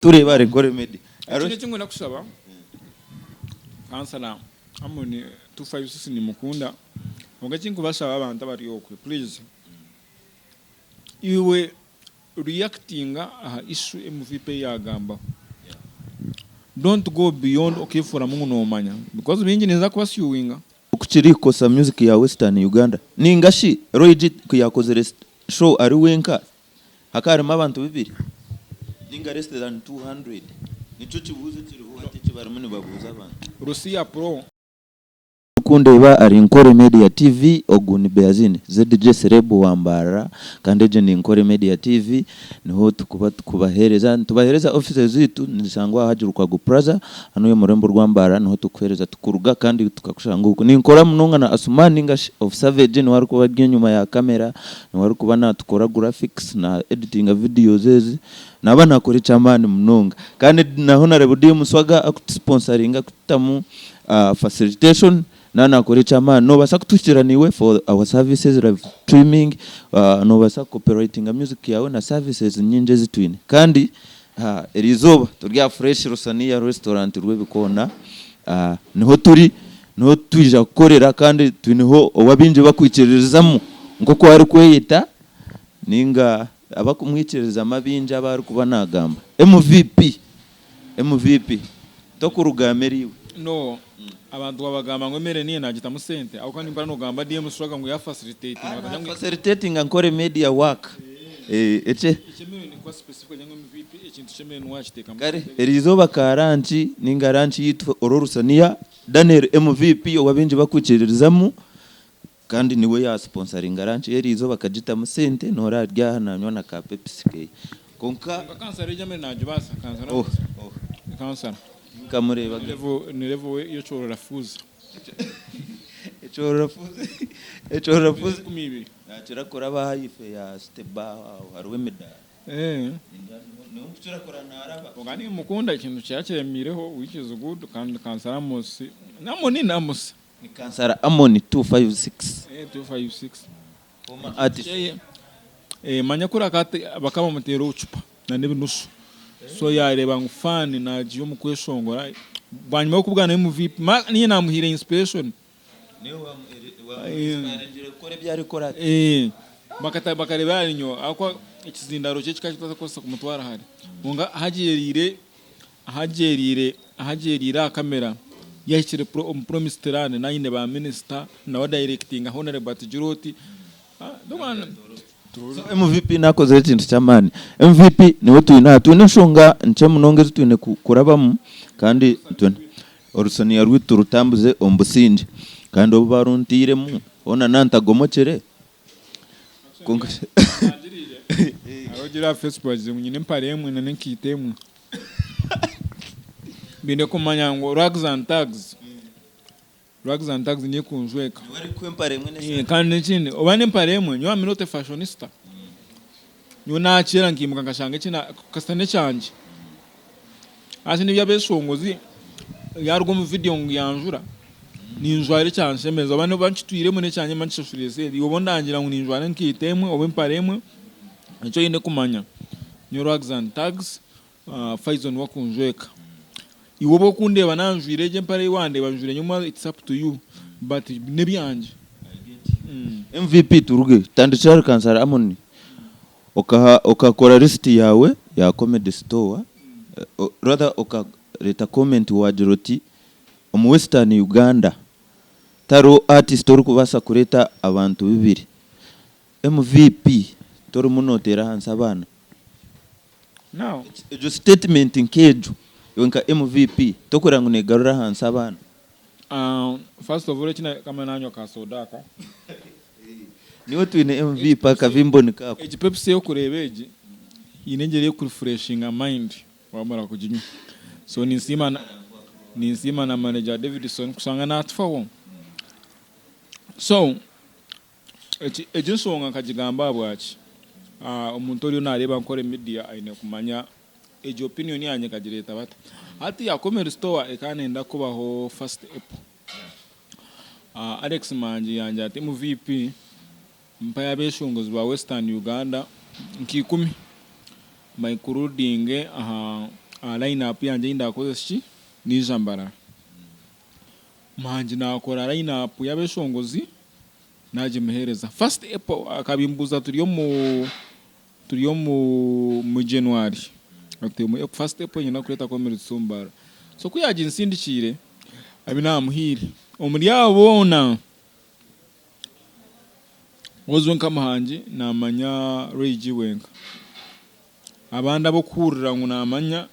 tureba Ankole Media Ariko cyo ngona kusaba kansala amoni 256 ni mukunda mugakinko basaba abantu abari okwe please iwe reactinga aha issue MVP yagamba don't go beyond okifura mungu no manya because bingi neza kubasiyuwinga ukiri kosa music ya Western Uganda ningashi Roy kuyakozere show ari wenka hakarimo abantu bibiri ninga less than 200 nico kibuze kiriho ati kibarimo nibabuza abantu Russia Pro kundeba ari NKORE Media TV oguni Beazine ZDJ Serebo wa Mbarara kandi je ni NKORE Media TV niho tubahereza offices zitu nisangwa hajirukwa go plaza hano yo murembo rwa Mbarara niho tukwereza tukuruga kandi tukakushanga uko ni nkora munonga na Asumani English of Savage ni wari kuba nyuma ya kamera ni wari kuba na tukora graphics na editing videos zezi nabana akora chamani munonga kandi naho na Rebudi Muswaga akutsponsoringa kutamu facilitation nana kuri chama no basa kutushiraniwe for our services live streaming no basa cooperating music yawe na services nyinje zitwine kandi erizoba turya fresh Rusania restaurant rwebikona niho twija gukorera kandi twiniho wabinje bakwikiririzamo ngo ko ari kweyita ninga abakumwikiriza mabinje abari kuba nagamba MVP tokurugameriwe no abantu babagamba ngo mere niye nagita mu sente aho kandi mbara no gamba DM swaga ngo ya facilitating NKORE Media work eche ichemere ni kwa specific yango MVP ikintu chemere no wachiteka kare erizoba karanchi ninga ranchi yitwa Ororusania Daniel MVP wabinje bakwikiririzamo kandi niwe ya sponsoring ranchi erizoba kajita mu sente no rarya hananywa na ka Pepsi konka kansara ijamere najibasa kansara kansara kamureba ni level yo chorora fuza echorora fuza kumibi nachira koraba haife ya steba harwe medal no kuchira korana araba ogani mukunda ikintu cyakiremireho which is good kandi kansara mosi namoni namusa ni kansara amoni 256 256 koma artist manya kura kate bakaba mutero ucupa na nebinusu so yareba ngufani nagiye mu kweshongora banyuma yo kubwana MVP niye namuhire inspiration niyo inspire kore byari kora bakareba arinyo akwa ikizindaro cye kikakitaza kosa kumutwara hari munga hagerire kamera yahikire promise terane nayine ba minister na directing honorable Batjiroti MVP nakoze ikintu cyamani MVP niwe tuyina nshonga nce munongeze tuyine kurabamu kandi Orusania rwitu rutambuze ombusinje kandi obo baruntiremu ona nantagomokere arogira Facebook zimunyine mparemwe na nenkitemu binde kumanya ngo rugs and tags ni kunjweka wari kwemparemwe nese kandi n'ikindi obane mparemwe nyo aminote fashionista nyo nakira nkimuka ngashanga kina kasane cyanje asi nibya besongozi yarwo mu video yanjura ninjware cyane meza abane banchitwiremo ne cyane manchishurize yobo ndangira ngo ninjware nkitemwe obe mparemwe nicyo yine kumanya nyo rugs and tags Faison wakunjweka iwobo kundeba nanjwire je mpare wande banjwire nyuma it's up to you but nebyanje MVP turuge tandicare kansara amoni okakora list yawe ya comedy store rather okareta comment wajiroti omu Western Uganda taro artist uri kubasa kureta abantu bibiri MVP toro munotera hansa abana now ejo statement nkejo yonka MVP tokora ngo negarura hansa abana first of all kina kama nanyo ka sodaka niwe twine MVP akavimbo nikako eji Pepsi yo kurebeje inengereye ku refreshing mind wamara kujinya so ninsima na manager Davidson kusanga na atfawo so eji songa kajigamba bwachi omuntu oli nareba NKORE Media aine kumanya eji opinion yanye kajireta bata ati ya commerce store ekanenda kubaho first April Alex Manji yanje ati mu VP mpaya beshongozi ba Western Uganda nkikumi maikurudinge line up yanjye ndakoze ki nije Mbarara manje nakora line up y'abeshongozi naje muhereza first April akabimbuza turiyo mu January ati mu first April nyina kureta komereza Mbarara so kuyaje insindikire abinamuhire omuri yabona wozwe nkamahanje namanya Regi wenka abandi abo kurira ngo namanya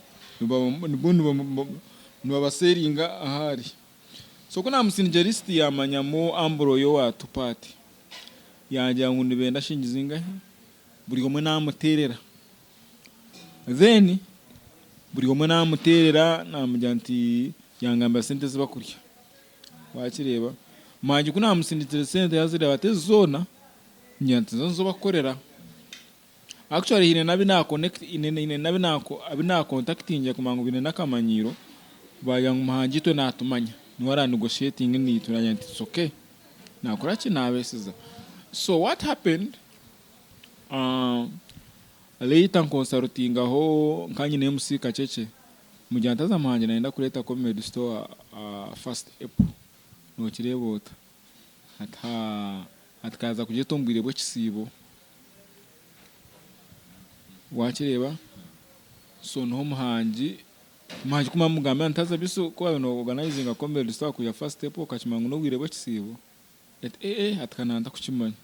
nibabaseringa ahari so kuna musingerist yamanyamo ambro yo watupati yajya ngo nibenda shingizinga buri gomwe namuterera then buri gomwe namuterera namujyanti yangamba sente zibakurya wakireba manje kuna musinditire sente yazire batezona nyanti zo bakorera actually hine nabi na connect ine nabi nako abina contacting kumango bine nakamanyiro bayang mahanje to natumanya ni wara negotiating ni tunyanti it's okay nakora ki nabesiza so what happened later consulting aho nkanye MC Kacece mujantaza mahanje naenda kuleta comedy store first April no kirebota atakaza kujetombwire bwo kisibo wakireba so no muhanji manje kuma mugamba ntaza biso ko no organizing a comedy store ku ya first April kachimangu no gwire bwo kisibo atkananda kuchimanya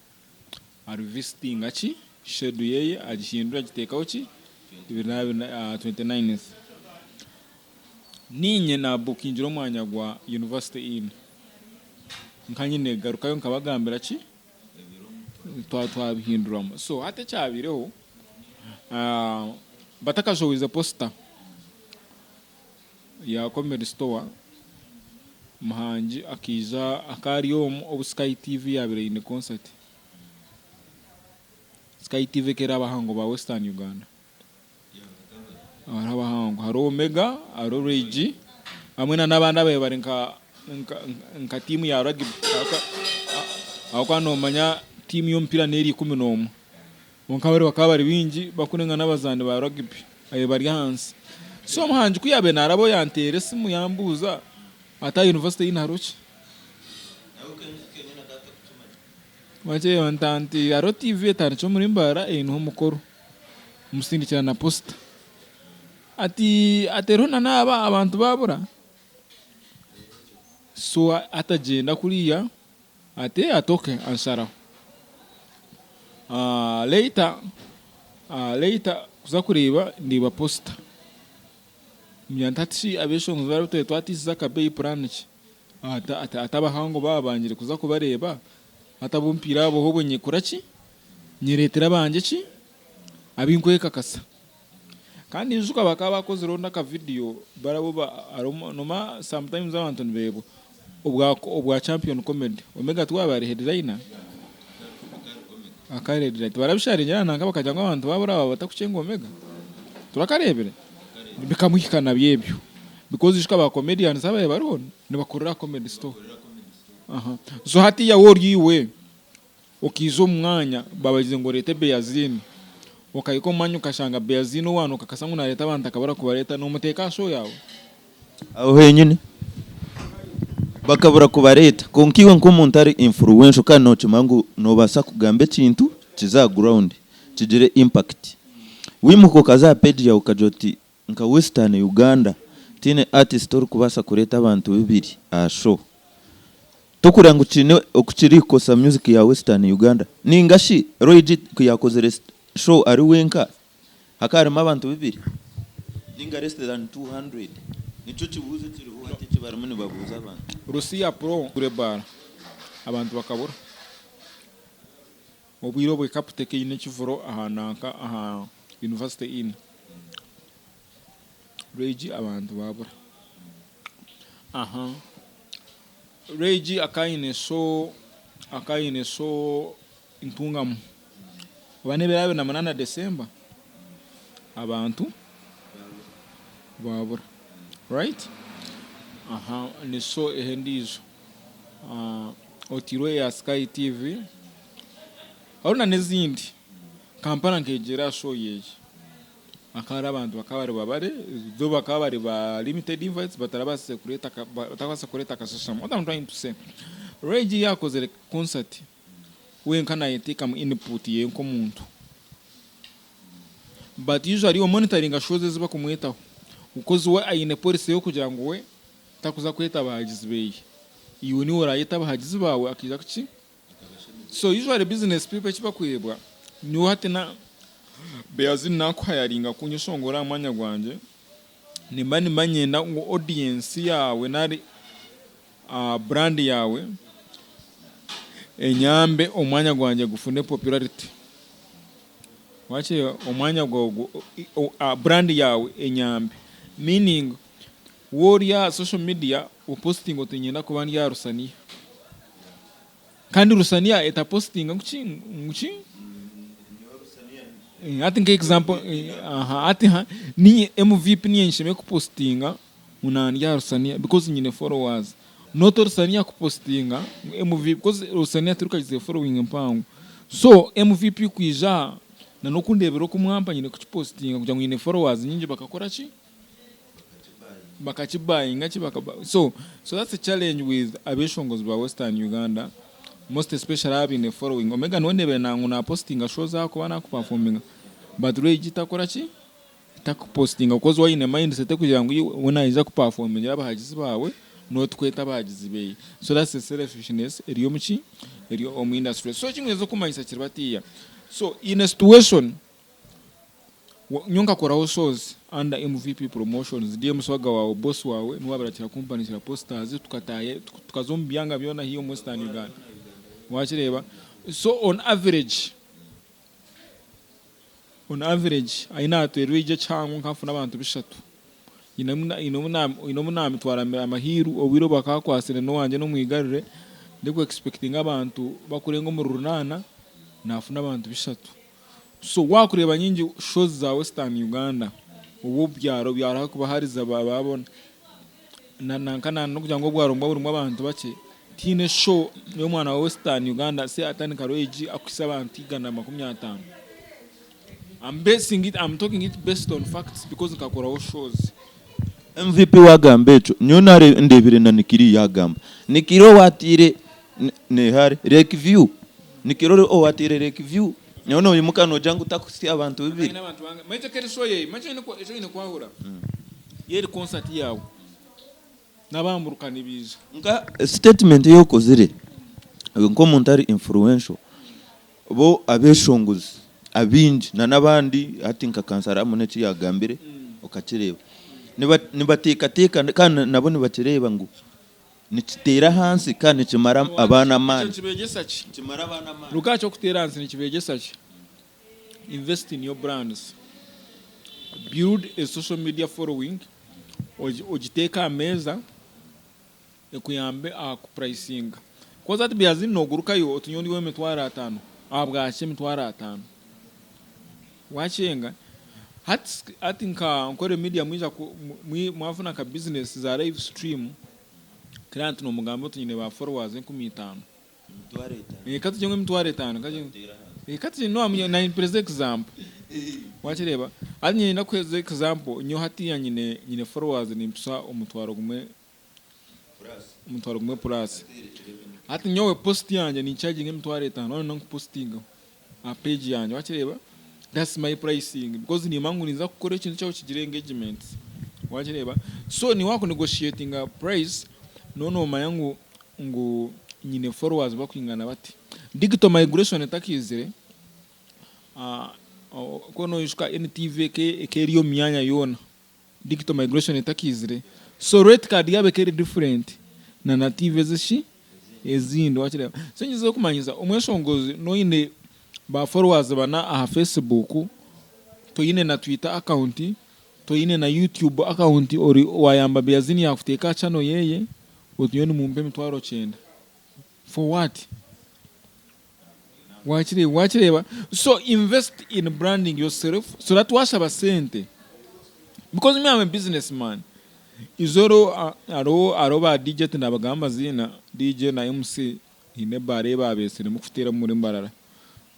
ari visiting achi shedu yeye ajihindura giteka uchi 29th ninye na bookingira omwanya gwa university in nkanyine garukayo nkabagambira ki twabihinduramo so hate cyabireho batakashowiza poster ya comedy store muhanji akiza akariyo obu Sky TV yabire in concert Sky TV kera abahango ba Western Uganda abahango haro Omega haro Regi amwe n'abandi abaye bari nka team ya rugby ako no manya team y'ompira neri 11 onkabari bakabari bingi bakunenga n'abazandi ba rugby aye bari hansi so muhanji kuyabe narabo yantere simu yambuza ata university inarochi waje wantanti aro TV etancho muri Mbarara eno mukoro musindikira na posta ati aterona naba abantu babura so atajenda kuriya ate atoke ansara later kuza kureba ndiba posta myantati abeshongo bari twatiza kabe plan ki atabahango babangire kuza kubareba atabumpira abo hobonye kuraki nyiretera banje ki abinkweka kasa kandi izuka bakaba bakoze ronda ka video barabo noma sometimes abantu nbebo obwa champion comedy Omega twabari headliner akare direct barabisharingira nanga bakajya ngo abantu babura batakucenga Omega turakarebere bikamuhikana byebyo because ishika ba comedians abaye barona nibakorera comedy store so hati ya wori iwe ukizo mwanya babagize ngo leta Beazine ukayiko manyu kashanga Beazine wano kakasangu na leta abantu akabara kubareta no muteka show yawe aho henyine bakabura kubareta konkiwe nk'umuntu ari influential kandi no chimangu no basa kugambe kintu kiza ground kigire impact wimuko kaza page ya ukajoti nka Western Uganda tine artist uri kubasa kureta abantu bibiri show tukura ngucine okukiriko sa music ya Western Uganda ningashi Regi kuyakoze show ari wenka hakarimo abantu bibiri ninga less than 200 nico kibuze kiriho hati kibarimo ni babuza abantu Russia pro kurebara abantu bakabura obwiro bwe kaputeke ine kivuro ahanaka university in Regi abantu babura Regi akaine so intungamo bane berabe na 8 December abantu babura right ni so ehendizo otiro ya Sky TV auna nezindi kampana nkegera show yeje akara abantu bakabari babare zo bakabari ba limited invites batarabase kureta batabase kureta kasasham. What I'm trying to say, Reggie yakoze concert wenkana yetika mu input ye nkomuntu, but usually yo monitoring shows ziba kumwetaho ukoze we ayine police yo kugira ngo we takuza kweta abahagizi beyi iyo ni urayita abahagizi bawe akija kuki. So usually business people chiba kwebwa ni wate na Beazine nakwayaringa kunyishongora amanya gwanje nimba nyenda ngo audience yawe nari brand yawe enyambe omwanya gwanje gufune popularity. Wache omwanya gwo brand yawe enyambe, meaning warrior social media uposting otinyenda kubandi ya rusania kandi rusania eta posting nguchi ati nke example ati ni MVP ni nshime kupostinga unani ya rusania because nyine followers not rusania kupostinga MVP because rusania turuka jize following mpango. So MVP kwija na nokundebero kumwampa nyine kupostinga kugira ngo nyine followers nyinji bakakora ki bakachibayinga chibakaba. So that's a challenge with abeshongos ba Western Uganda, most especially having a following. Omega nonebe na nguna postinga shows ako bana ku performing, but rage itakora ki takupostinga because why in a mindset kugira ngo wona iza ku performing abahagizi bawe no tweta abahagizi beyi. So that's a selfishness eriyo muki eriyo omu industry. So kimwe zo kumanyisa kiribatiya. So in a situation nyonga koraho shows under MVP promotions ndiye muswaga wawe boss wawe nuwabarakira company cya posters tukataye tukazombyanga byona hiyo Western Uganda wachireba. So on average aina atwerije cyangwa nkafuna abantu bishatu inomuna mitwara amahiru obiro bakakwasire no wanje no mwigarire ndiko expecting abantu bakurenga mu runana nafuna abantu bishatu. So wakureba nyingi shows za Western Uganda ubu byaro byara kuba hariza bababona nankana no kugira ngo bwaromba burimo abantu bake tine show yo mwana wa Western Uganda se atani karoji akwisa abantu igana 50. I'm talking it based on facts because nkakora shows. MVP wagambecho nyonare ndebire na nikiri yagamba nikiro watire nehare review nikiro watire review nyono uyu mukano jangu takusi abantu bibiri n'abantu banga macho keri soye macho niko ejo ine kwahura yeri concert yawe nabamburukana biza nka statement yo kozire nko montari influential bo abeshonguzi abinji na nabandi ati nka kansara muneci yagambire ukakireba nibateka kandi nabo nibakireba ngo nikitera hansi kandi kimara abana mani kimara abana mani rukacho kutera hansi nikibegesa ki. Invest in your brands, build a social media following, ojiteka ameza ekuyambe ku pricing koza ati Beazine no guruka yo otunyoni we mitwara 5 abwache mitwara 5 wachenga hati nka nkore media mwija mwafuna ka business za live stream client no mugambo tunyine ba followers 15 kati jonge mitwara 5 kaje kati no amye na present example wachireba anye na kweze example nyo hati ya nyine followers ni mpsa umutwaro gumwe plus hati nyowe post yanje ni charging mtwaro 5 none posting a page yanje wachireba that's my pricing because ni mangu niza kukora ikintu cyawo kigira engagement wachireba. So ni wako negotiating a price nono mayangu ngo nyine followers bakwingana bati digital migration etakizire kono yushka NTV keriyo myanya yona digital migration etakizire. So rate card yabe keri different na native zishi ezindi wachireba. So nyizo kumanyiza umweshongozi no ine ba followers bana aha Facebook to ine na Twitter account to ine na YouTube account ori wayamba Beazine yakuteka channel yeye utiyoni mumpe mitwaro 9 for what wachireba. So invest in branding yourself so that washaba sente because me I'm a businessman izoro aroba DJ nabagamba zina DJ na MC ine bare babese mukutera muri Mbarara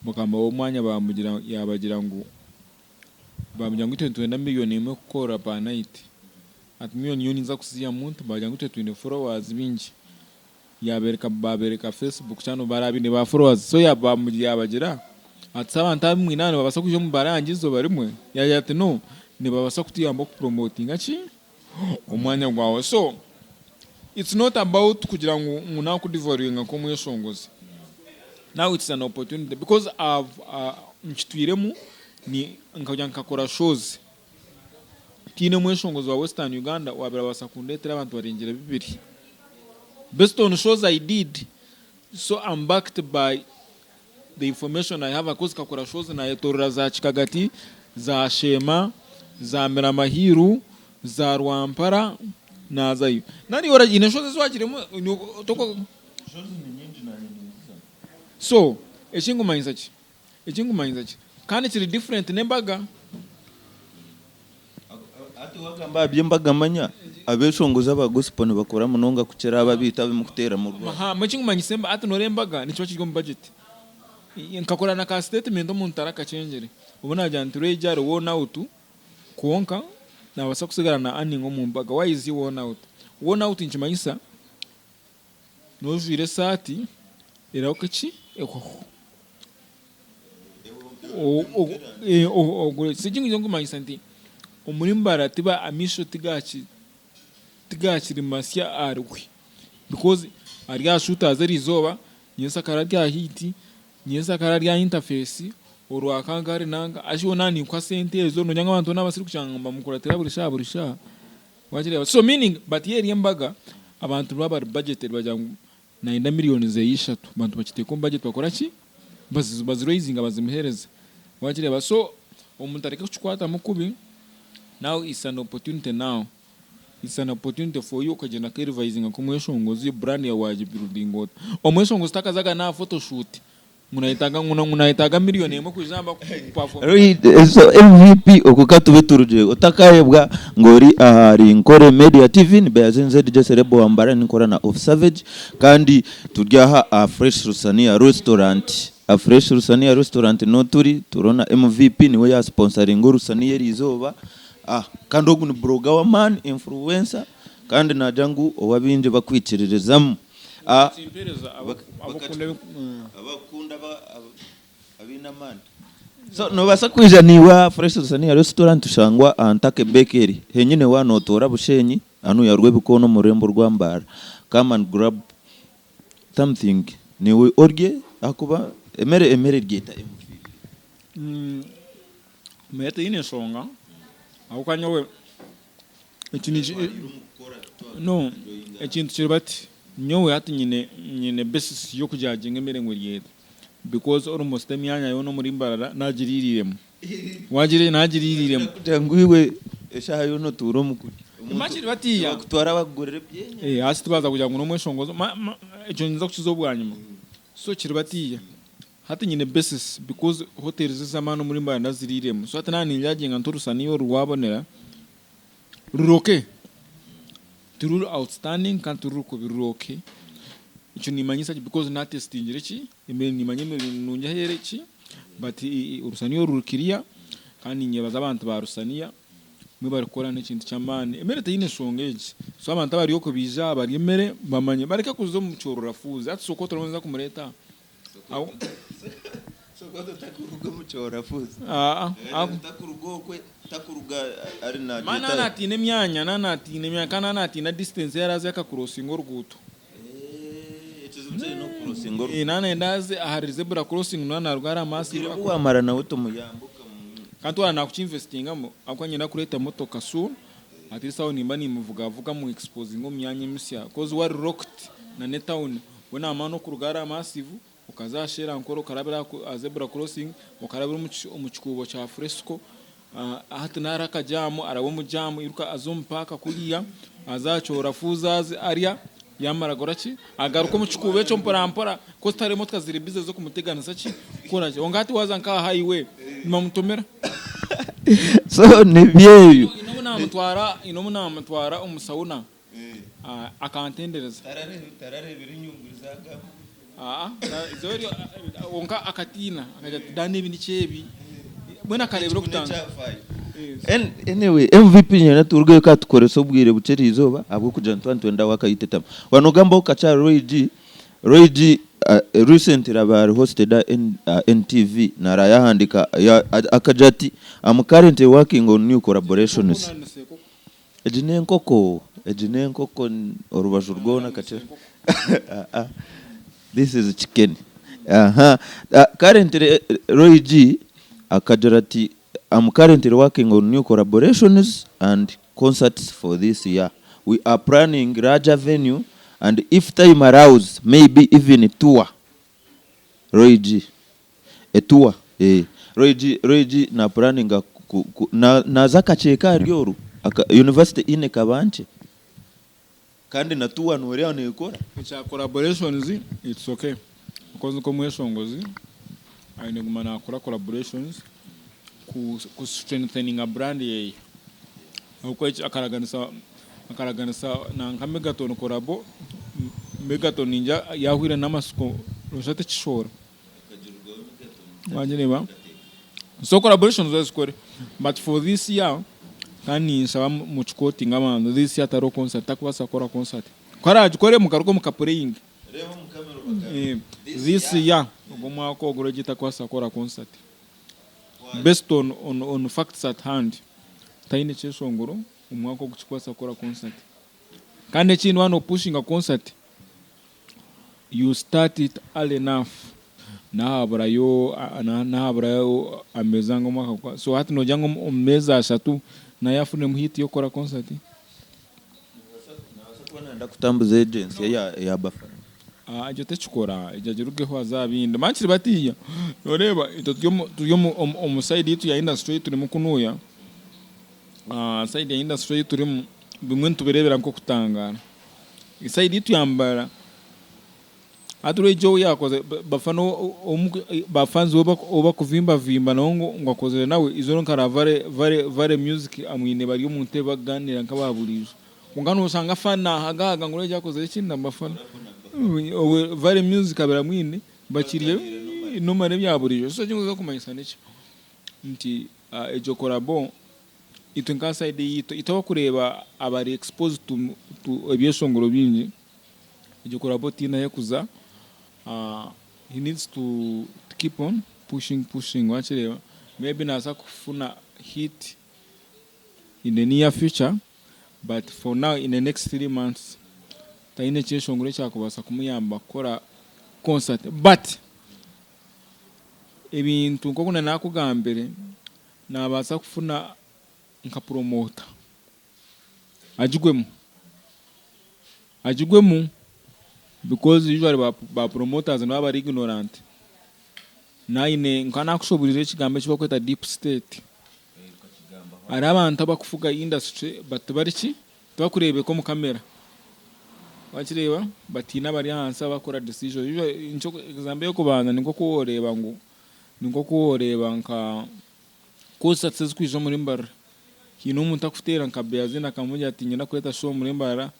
mukamba wo mwanya bamugira yabagira ngo bamujya ngo twenda miliyoni imwe gukora pa night ati miliyoni yoni nza kusiya muntu bajya ngo twende followers bingi babereka Facebook cyane barabine ba followers so yabamugiye abagira ati abantu abimwinane babasa kuje mu barangizo barimwe yaje ati no ne babasa kutiyamba ku promoting aci umwanya gwawe so it's not about kugira ngo umuntu akudivoringa ko mweshongozi now it's an opportunity because mchitwiremu ni nkajya nkakora shows kine mweshongozi wa Western Uganda wabera basakundetera abantu barengera bibiri based on shows I did so I'm backed by the information I have because kakora shows na yetorera za Chikagati za Shema za Meramahiru za Rwampara na zayo nani ora ine shows zwakiremo toko shows ni nyingi na so ekingumanyisa ki kandi kiri different nembaga ati wagamba byembaga manya abeshongoza abagospo ne bakora munonga kukera ababita bimukutera mu rwa aha mukingumanyise mba ati norembaga nico kiryo mu budget nkakora na ka statement omuntu arakacengere ubona janture jare wona out kuonka na basa kusigara na aningo mu mbaga why is he wona out nkimanyisa nojire sati era okachi sijingi ngumanyisa nti Omuri Mbarara tiba amisho tigakiri masya arwe because ari shooters ari zoba nyesa kararya hiti nyesa kararya interface orwakangare nanga ashibona ni kwa sente ezo no nyanga abantu nabasiri kucyangamba mukuratira burisha wajire so meaning but here yembaga abantu baba budgeted bajya 9 miliyoni zeyishatu bantu bakite ko budget bakora ki bazi raising abazimuhereza wajire so umuntu areka kuchikwata mukubi now is an opportunity for you kujena revising akomweshongozi brand ya waji building out omweshongozi takazaga na photoshoot munaitaga miliyoni imwe kujamba perform so MVP okukatube turuje otakayebwa ngori ahari Nkore Media TV ni Beazine ZDJ Serebo Wambara nikora na Off Savage kandi turyaha a Fresh Rusania restaurant no turona MVP niwe ya sponsoring Rusania rizoba kandi ogu ni bloga wa man influencer kandi najangu owabinje bakwicirirezamu abakunda abina man so no basa kwijaniwa Fresh Rusania restaurant ushangwa Antake Bakery henyine wanotora bushenyi anu yarwe bikono murembo rwambara come and grab something niwe orge akuba emere geta mete ine songa ahukanyowe no ekintu kiribati nyowe ati nyine basis yo kujajinga emere ngwiyeta because almost emyanya yo no muri Mbarara nagiririyemo wagire nagiririyemo tanguiwe eshayo no turo mukuri imagine batiya kutwara bagorere byenye hasi tubaza kugira ngo no mweshongozo ejo nza kukizobwanyuma so kiribatiya hati nyine basis because hotels z'amano muri Mbarara naziririyemo so atana njyaginga nturusaniyo ruwabonera ruroke tururu outstanding kan tururu ko biroke ico nimanyisa because na testing reki imbe nimanye nunja hereki but urusaniyo rurukiria kandi nyebaza abantu ba rusaniya mwe barikora n'ikintu cy'amane emere tayine songeje so abantu bari yoko bija bari emere bamanye bareka kuzo mucorora fuze ati soko turonza kumureta aho soko takurugo mucorora fuze takurugo kwe takuruga ari na mana natine myanya kana natina distance yaraza yakacrossing oruguto no crossing nana ndaze ahari zebra crossing nana rwara amasi wamara nawe tumuyambuka kandi wana kucinvestingamo akwanye na kureta motoka soon ati sawo nimba nimuvuga mu exposing omyanya misya cause wari rocked na netown wena amano kurugara amasivu ukazashera nkoro karabira zebra crossing ukarabira umuchikubo cha fresco hati naraka jamu arabo mujamu iruka azompaka kuriya azacora fuzazi arya yamara goraki agaruko muchikubo cyo mpora ko stare motoka ziri bize zo kumutegana sachi koraje ongati waza nka highway nimamutomera so ni byeyo ino mutwara umusauna akantendereza tarare birinyungurizaga zori onka akatina akajya dane ibindi chebi mwena karebero kutanga Anyway, MVP nyana turwe ka tukoreso bwire buceri izoba abwo kuja ntwanda wakayitetama wanogamba ukacha Roy G recently abar hosted NTV naraya handika akajati I'm currently working on new collaborations ejine nkoko orubaju rwona kacha this is chicken currently Roy G akajarati I'm currently working on new collaborations and concerts for this year. We are planning larger venue and if time allows, maybe even a tour. Roy G. A tour. Roy G na planning na zaka cheka ryoru. University ine kabanche. Kandi na tour nuwelea nikora. Icha collaborations, it's okay. Because nko songozi. Aine gumana akora collaborations. Ku strengthening a brand ye uko akaraganisa na nka Megaton korabo Megaton ninja yahwira namasuko roshate chishora wanyireba so collaborations was score but for this year kani sawa muchukoti ngama this year taro concert takwasa kora concert kwara jukore mukaruko mukapureying this year ugomwa ko gorojita kwasa kora concert based on facts at hand taine chesongoro umwako kuchikwasa kora concert kande chini wano pushing a concert you start it early enough na habra yo amezango mwaka so hati no jango omeza shatu na yafune muhiti yo kora concert na kutambuza agency ya bafa ajote chukora ijajiruge ho azabinde manchiri batiya noreba tuyo omuside yitu ya industry turi mukunuya side ya industry turi bimwe tuberebera nko kutangana iside yitu yambara ature jo yakoze bafano bafanzi oba kuvimba vimba nongo ngakoze nawe izo nkara vare music amwine bari mu nteba ganira nkababurizo ungano usanga fana hagaga ngure yakoze ikinda bafana vare music abera mwine bakiriye numare byaburijo so cyangwa kumanyisa n'iki nti ejo korabo itunka side yito itawa kureba abari exposed to ebyesongoro bingi ejo korabo tina yakuza he needs to keep on pushing wachireba maybe nasa kufuna hit in the near future but for now in the next 3 months taine cheshongore cyakubasa kumuyamba kora concert but ebintu nkokuna nakugambere nabasa kufuna nka promoter ajigwemu because usually ba promoters no aba ignorant naine nkana kusoburira kigambe kiba kweta deep state ari abantu abakufuga industry but bariki twakurebe ko mu kamera wachireba batina bari hansa bakora decision incho example yo kubanza niko kuworeba nka ko success kwizo muri Mbarara kino umuntu akufutera nka Beazine akamujya ati nyina kureta show muri Mbarara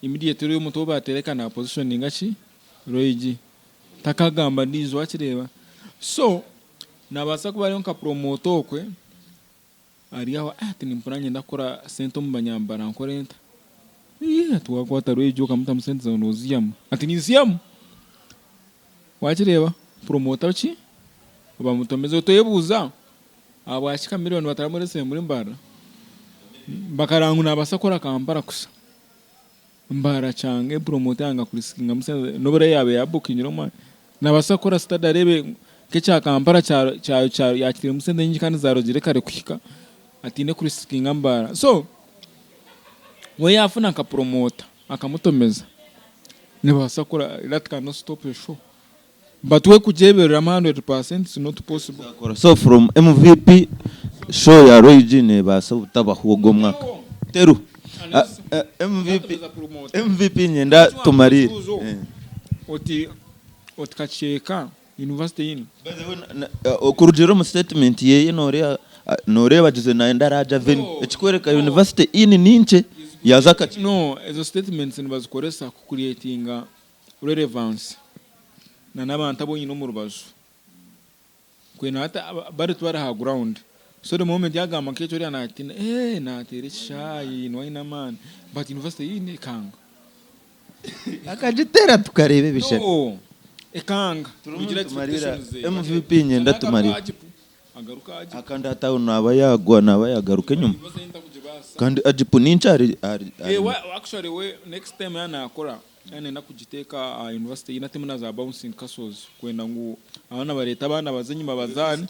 immediately umuntu batereka na position ngachi Roy G takagamba ndizo wachireba so nabasa kuba ari nka promoter okwe ari aho ati nimpuranye ndakora sento mu banyambara nkorenta tuwakwata Roy G ukamuta musente za noziam ati niziam wachireba promoter chi bamutomeze toyebuza abashika miliyoni bataramurese muri Mbarara bakarangu nabasakora kampara kusa Mbarara change promoter anga kurisikinga musente nobere yabe yabukinyiro mwa nabasakora stade arebe kecha kampara cha yakire musente nyingi kandi zarogire kare kwika atine kurisikinga Mbarara so we yafuna ka promoter akamutomeza nibasakora that cannot stop a show but we kujebera 100% is not possible so from MVP show ya Roy G ne basa utaba hugo mwaka teru MVP nyenda tumarire oti kacheka university ino okurujero mu statement ye nore bagize na ndaraja veni ekikwereka university ini ninche yazaka no ezo statements nibazikoresa ku creating relevance na n'abantu abonye no mu rubazo kwena hata bari twara ha ground So the moment yagamba kecho ri anatina na tere shayi no ina man but university ine kanga akajitera tukarebe bishe no ekanga turugira tumarira MVP nyenda tumarira agaruka aji akanda atauna abayagwa nabayagaruke nyuma kandi ajipu ninchari actually we next time yana akora yani nakujiteka university inatemuna za bouncing castles kwenda ngo abana bareta abana bazenyi babazani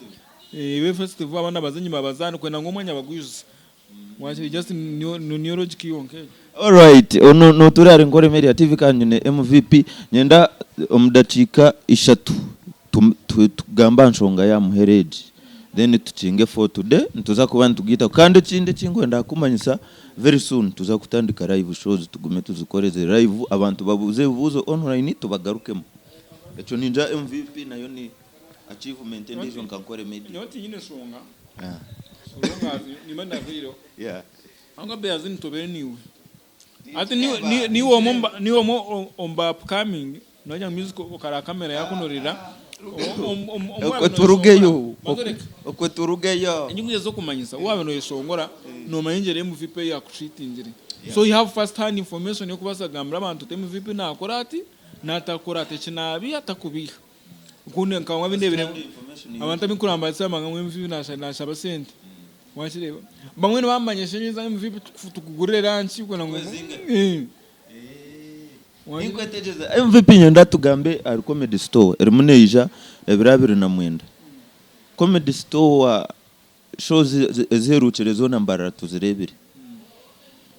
we festival abana bazenyi babazani kwenda ngo mwanya bagwiza waje just neurologic yonke. All right, no turare NKORE Media TV kanyune MVP nyenda omudachika ishatu tugamba nshonga ya muhereji then tuchinge for today ntuza kuba ntugita kandi kinde kingwenda kumanyisa very soon tuza kutandika live shows tugume tuzikoreze live abantu babuze buzo online tubagarukemo echo ninja MVP nayo ni achievement ndizo NKORE Media yoti nyine shonga shonga ni manda viro anga Beazine tobere niwe ati ni wo omba upcoming noja music okara kamera yakunorira okweturugeyo inyungu zo kumanyisa wabe no yeshongora no mayinjere MVP ya kutreatingire so you have first hand information yo kubasagambira abantu te MVP na akorati na takorate kinabi atakubiha kunde nkamwa bindebire abantu bikuramba tsama ngamwe MVP na shaba sente wachireba bamwe bamanyeshe nyiza MVP tukugurire ranchi kona ngo Ingwetegeza MVP nyenda tugambe ari comedy store erimuneija ebirabiri na mwenda comedy store shows ezerucherezo na Mbarara tuzirebire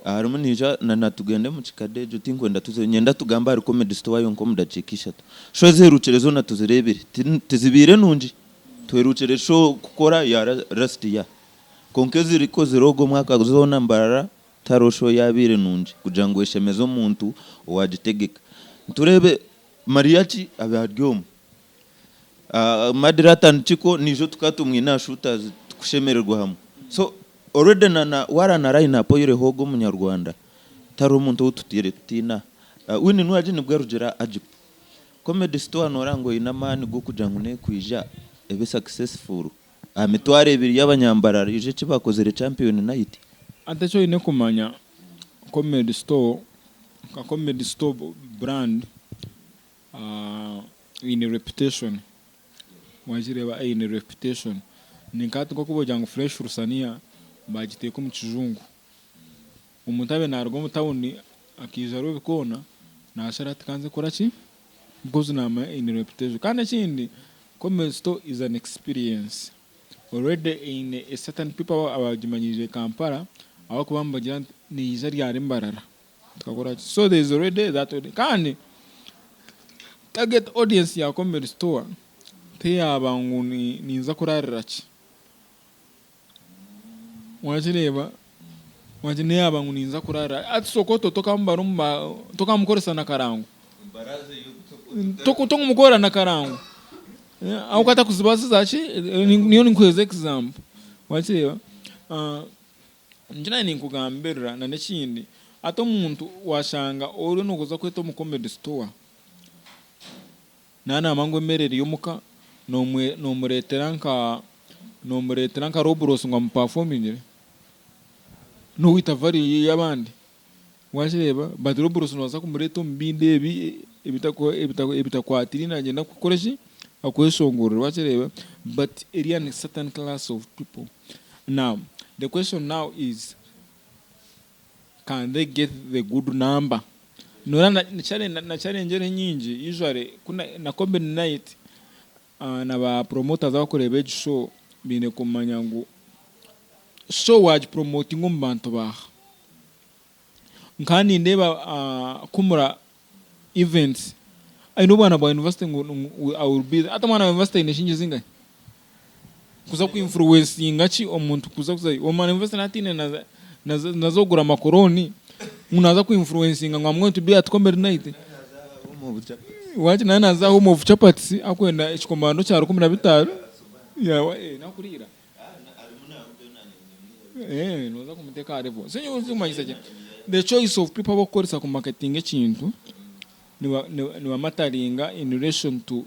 arimuneija na natugende mu kikadejo tinkwenda nyenda tugamba ari comedy store yonko mudachikisha shows ezerucherezo na tuzirebire tizibire nunji tweruchere show kukora ya rest ya konkezi riko zirogo mwaka zona Mbarara tarosho yabire nunji kujango eshemezo muntu wajitegeka turebe mariachi abaryom madirata nchiko nijo tukatumwina shooters kushemererwa hamwe so already na wara na line up yire hogo munyarwanda taro muntu ututire tutina wini nwaje nibwo rugera ajip comedy store norango inamani go kujango ne kwija ebe successful amitware ibiri y'abanyambarara ije kibakozere champion night atacho ine kumanya comedy store brand in reputation wajireba in reputation ninkati ko kubojango fresh rusania bagiteko mu kijungu umutabe narwo mutawuni akijaro bikona na sharati kanze koraki because na in reputation kandi kindi comedy store is an experience already in a certain people abagimanyije Kampala aho kubambagira ni izari ya Mbarara tukakora so there is already that kandi target audience ya comedy store te abantu niza kurarira ki wajireba wajine abantu niza kurara ati sokoto tokambarumba tokamukoresa na karangu toko mukora na karangu au kata kuzibaza zachi niyo ninkweze example wajireba njina ninkugambira na nekindi ato umuntu washanga ori no kuza kweta mu comedy store nana mangwe mereri yomuka no mureteranka Robros ngo performing no wita vari yabandi washireba but Robros no za kumureto mbinde ebitakwatiri na agenda kukoreshi akweshongorera washireba but area a certain class of people. Now the question now is, can they get the good number? No na challenge nyingi usually kuna na comedy night na ba promoters bakorebe show bine kumanya ngo show waj promoting umbantu ba nkani ndeba kumura events I know bana ba investing I will be atamana investing in shinje zinga kuza ku influence ngachi omuntu kuza omana investing natine nazogura makoroni unaza ku influencing ngamwe to be at comedy night waje nana za home of chapati akwenda ikikomando cya 15 yawa nakurira noza kumuteka arebo senyo uzumanyisa the choice of people bakoresa ku marketing ekintu ni mataringa in relation to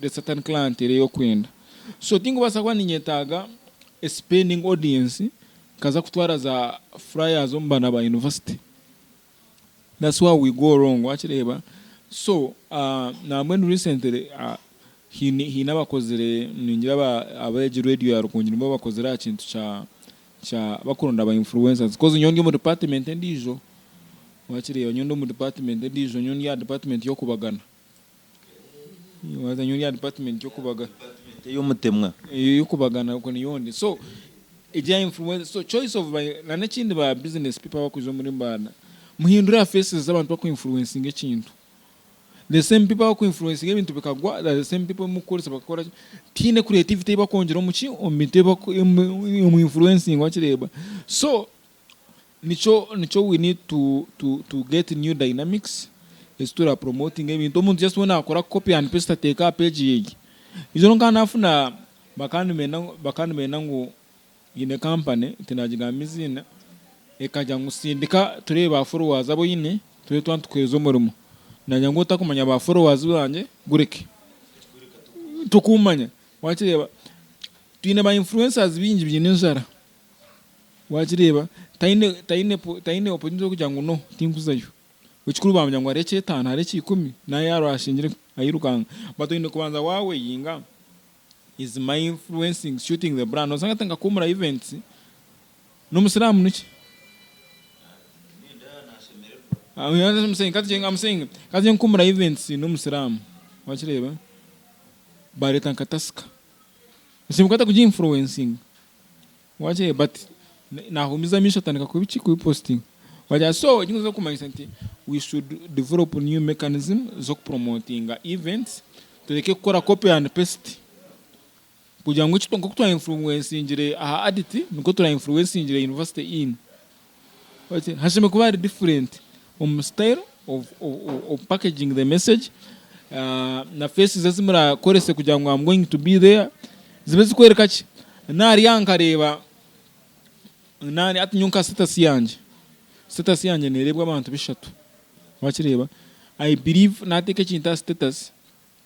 the certain client yo kwenda so tingo basakwa ninyetaga a spending audience kaza kutwara za flyers ombana ba university. That's why we go wrong wachireba. So na when recently he nabakozere ningira abaje radio yarukungira mbo bakozera kintu cha bakurunda ba influencers cause nyonge mu department ndijo wachireba nyondo mu department ndijo nyondi ya department yo kubagana waza nyondi ya department yo kubagana yo mutemwa yo kubagana uko niyondi. So ijya influence, so choice of by na n'ikindi ba business people bakuzo muri mbana muhindura faces z'abantu bako influencing ikintu. The same people who influence ibintu bikagwa, the same people mukoresa bakora tine creativity bakongera umuki omite bako influencing wachireba. So nicho we need to get new dynamics is to promoting ibintu umuntu just wanna akora copy and paste take page yegi izo ngana afuna bakanu menango ine company tinajigamiza ekaja ngusindika tureba followers abo yine turi twantukwezo murimo nanya ngo takumanya ba followers banje gureke tukumanya wachireba twine ba influencers bingi byinenzara wachireba taine opportunity kugira ngo no tinkuzayo wikuru bamenya ngo areke 5 areke 10 na yaro ashingire ayirukanga bato ine kubanza wawe yinga is my influencing shooting the brand osanga tanga kumura events no musiramu niki. I'm saying kaje kumura events no musiramu wachireba bareta nkataska simukata kuji influencing wache but na humiza misha tanika kubichi ku posting wacha. So jingo kumanyisa nti we should develop new mechanism zo promoting events tuleke kukora copy and paste kugira ngo kitongo kutwa influencing ngire aha aditi nuko tura influencing ngire university in wacha hashime kuba different style of packaging the message na faces zimura korese kugira ngo I'm going to be there zibezi kwereka ki nari yankareba nani atinyunka status yanje nerebwa abantu bishatu wachireba. I believe nateke kinta status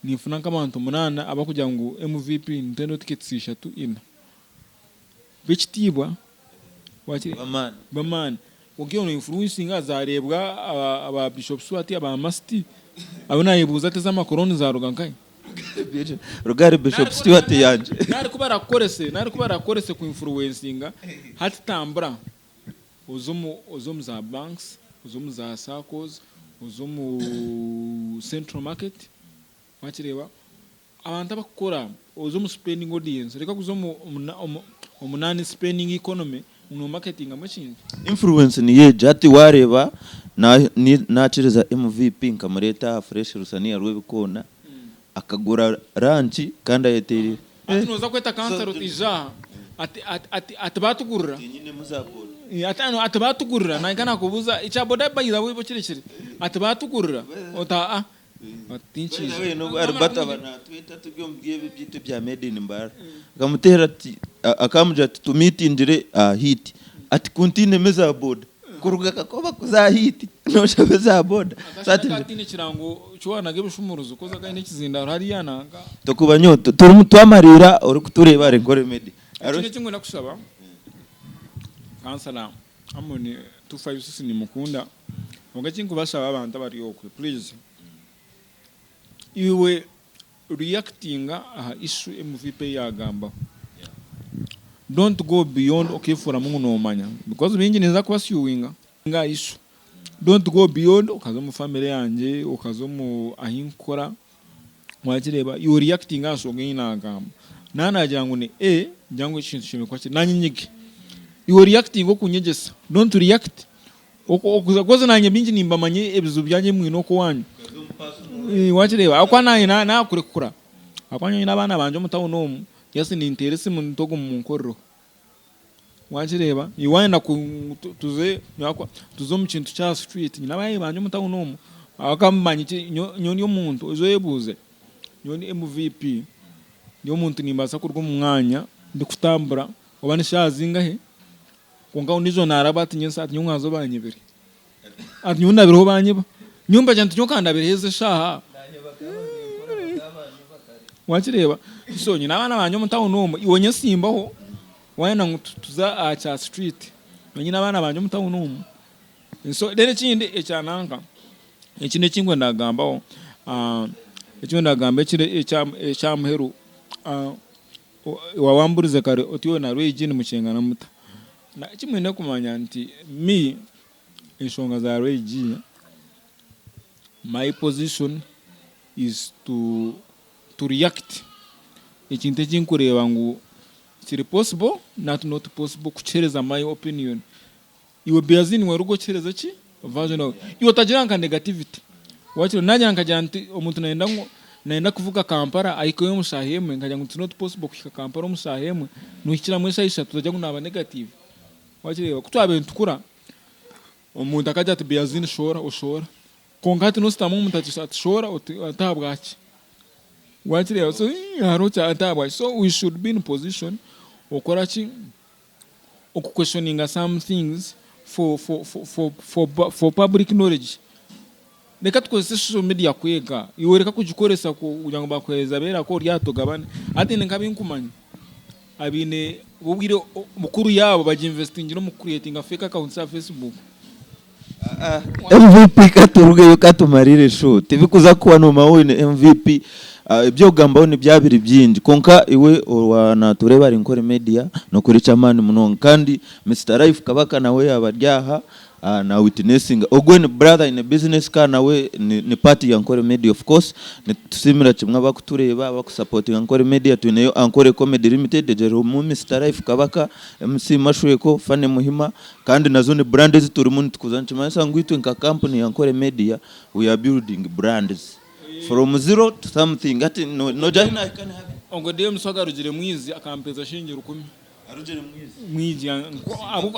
nifuna nk'abantu 8 abakugira ngo MVP Nintendo tickets 3 ina bichitibwa wachireba baman ugiye no influencing azarebwa aba bishops wati aba masti abona yibuza teza makoroni za rugankai rugari bishop Stewart yanje nari kubara korese ku influencing hatitambura uzomu za banks uzomu za circles uzomu central market wachireba abantu abakora uzomu spending audience reka kuzomu umunani spending economy no marketing amachinje influence ni ye jati wareba na chireza MVP nkamureta fresh rusania rwebikona akagura ranchi kanda yeteri atunoza kweta cancer utija atabatugurira nyine muzakora atabatugurira naikana kubuza ichaboda bayiza wibo kirekire atabatugurira ota atinchi wewe no arbata bana twita tubyo mbye byite bya made in Mbarara akamutera ati akamuja ati tumitindire hit ati continue meza board kuruga kakoba kuza hit no shabeza board sati katine kirango cywana gebishumuruzo koza kandi kizinda hari yananga tokuba nyoto turi mutwamarira uri kutureba NKORE Media ariko kimwe nakusaba kansala amoni 256 ni mukunda mugakingu basaba abantu bari okwe please iwe reacting issue MVP yagamba don't go beyond okay for amungu no manya because bingi neza kubasiyuwinga nga issue don't go beyond ukazo mu family yanje ukazo mu ahinkora mwakireba you reacting aso ngina agamba nana jangu ni jangu ikintu kimwe kwache nanyinyige you reacting okunyegesa don't react okuza nanye bingi nimbamanye ebizu byanye mwino ko wanyu wachireba akwana na kurekura akwanya n'abana banje mutawo no yasi ni interesse mu ntogo mu nkorro wachireba iwana tuze yakwa tuzo mu kintu cha street nabaye banje mutawo no akamanye nyoni y'omuntu uzoyebuze nyoni MVP niyo muntu nimbasa kurwo mu mwanya ndikutambura obane shazinga he konga unizo narabati nyensa ati nyungazo banyibere ati nyunabiro banyiba nyumba jantu nyokandabire heze shaha wachireba so nyina abana banyo mutawo no iwonye simbaho wayina ngutuza acha street nyina abana banje mutawunumu so dene kindi ekyananka ekine kingwe ndagambaho ekyo ndagamba ekyamuheru wawamburize kare otiyo na Beazine mukyengana muta na kimwine kumanya nti me ensonga za Beazine my position is to react ekintu ekinkureba ngu kiri possible not possible kuchereza my opinion iwe Beazine warugo chereza ki version of iwe tajiranka negativity wachiro najya nkajya nti omuntu naenda kuvuga Kampala ayikoye musahemwe nkajya ngo not possible kufika Kampala musahemwe nuhikira mwesa isha tuzajya kunaba negative wachiro kutwabe ntukura omuntu akajya ati Beazine shora konkati no stamu omuntu ati shora atabwachi wachiro so harocha atabwa so we should be in position okora ki questioning some things for public knowledge. Reka tukozese social media kwega iwe reka kugikoresa kugira ngo bakweza bera ko ryatogabane ati nkabinkumanya abine bubwire mukuru yabo baginvesting no mu creating a fake account ya Facebook MVP katurugeyo katumarire show tibikuza kuba no mawone MVP ibyo gambaho ni byabiri byinji konka iwe wanatureba ari NKORE Media no kuri chamani munonga kandi Mr Life kabaka nawe abaryaha na witnessing ogwen brother in a business ka nawe ni party ya NKORE Media of course ni tusimira kimwe bakutureba bakusupporting NKORE Media tuneyo Ankole Comedy Limited jero mu Mr Life kabaka MC Mashweko fane muhima kandi nazo ni brands turi mu tukuzanchima sangwitwe nka company ya NKORE Media we are building brands from zero to something ati no jana I can have ongo dem soga rugire mwizi akampeza shingira 10 arugire mwizi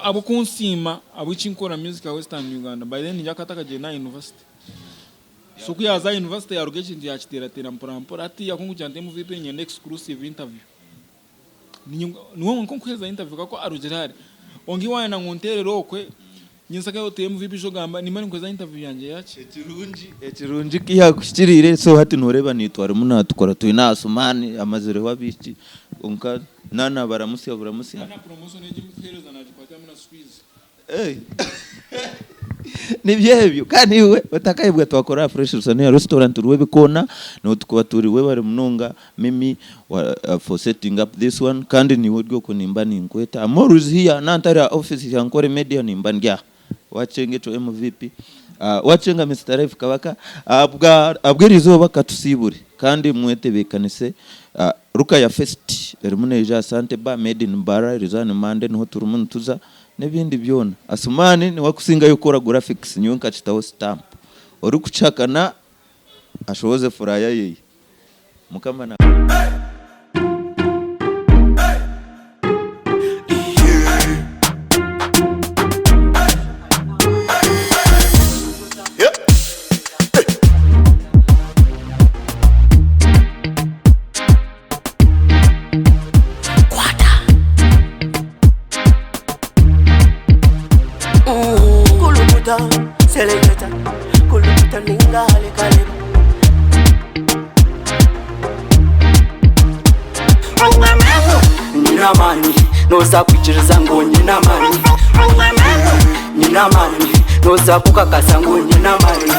abo kunsima abo chinkora music ya Western Uganda by then yakataka je na university so kuyaza university ya rugechi ndi yakitera mpora ati yakungu cyante mu VP nyene exclusive interview niwo nkonkweza interview kako arugirare ongi wana ngonterero kwe nyinsaka yo temu VP jo gamba nimani nkweza interview yanje yache ekirungi kiya kushirire so hati noreba nitwara muna tukora tuina asumani amazere wabichi onka nana baramusi na promotion eji mfereza na jipatia muna squeeze nibyebyo kandi iwe batakayibwa twakora fresh rusane restaurant ruwe bikona no tukwa turi we bari munonga mimi for setting up this one kandi ni wodgo ko nimba ninkweta amoruz here nantara office ya NKORE Media nimba ndya wachenge to MVP wachenga Mr Life kabaka abwirizo bakatusibure kandi mwete bekanise ruka ya fest erimuneja sante ba made in Mbarara rizane mande no turumuntu tuza nebindi byona asumani ni wakusinga yokora graphics nyonka chitaho stamp ori kuchakana ashoze furaya yeyi mukamana Selecta kuluta ningale kale nina mani noza kuchiriza ngo nina mani nina mani noza kukakasa ngo nina mani